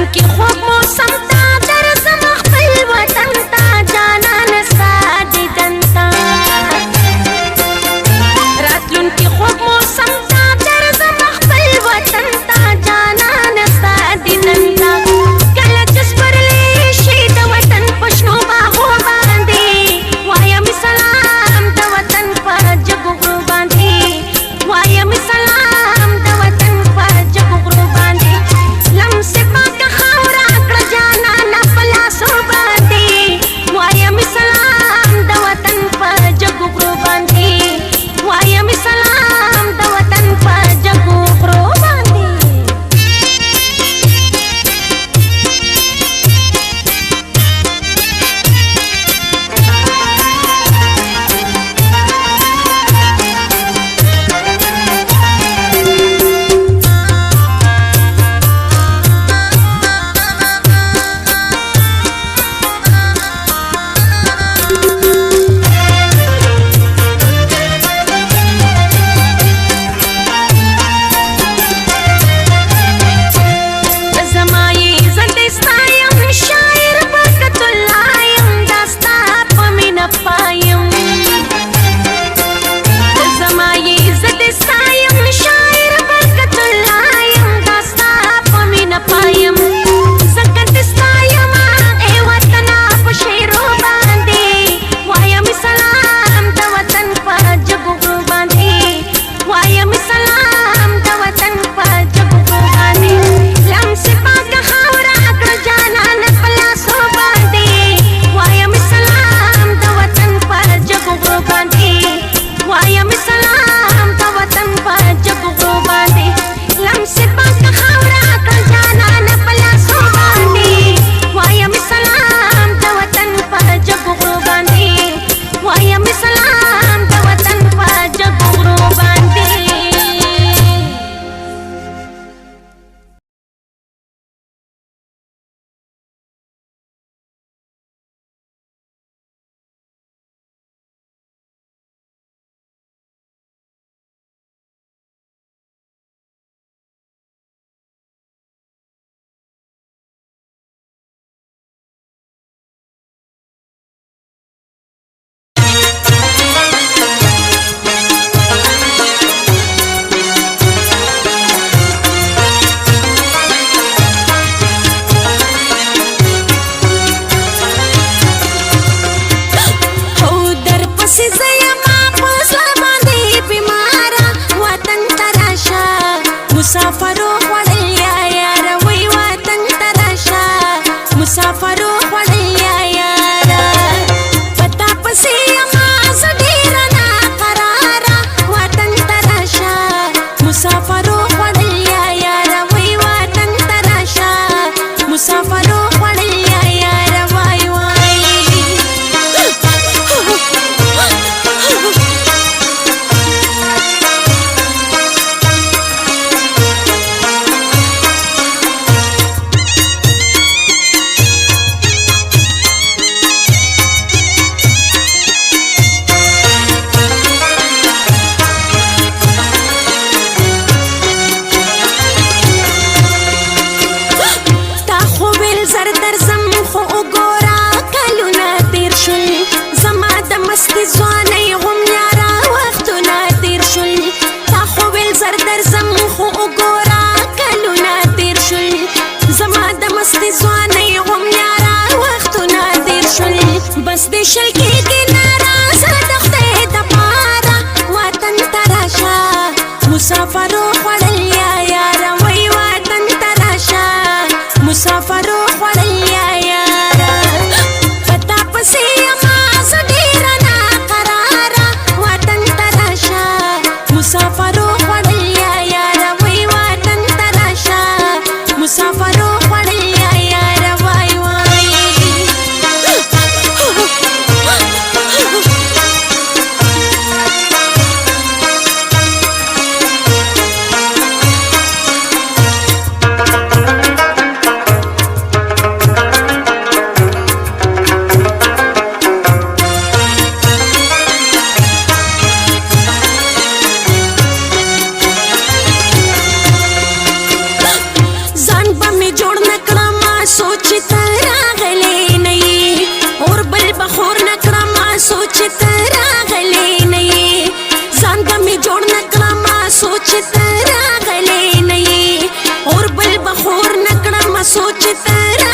راتلونکي خوږ موسم ته درځم خپل وطن ته جانان ستا دیدن ته راتلونکي خوږ موسم ته درځم خپل وطن ته جانان ستا دیدن ته کله چې سپرلی شي د وطن په شنو باغو باندې وایم سلام د وطن په جګو غرو باندې وایم سلام د وطن په جګو غرو باندې لمسې پاکه خاوره کړه جانانه په لاسو باندې وایم سلام د وطن په جګو غرو باندې وایم سلام د وطن په جګو غرو باندې سوچ تراغلې نه یې اور بل بخور نکړم سوچ تراغلې نه یې ځان به مې جوړ نکړم سوچ تراغلې نه یې اور بل بخور نکړم سوچ تراغلې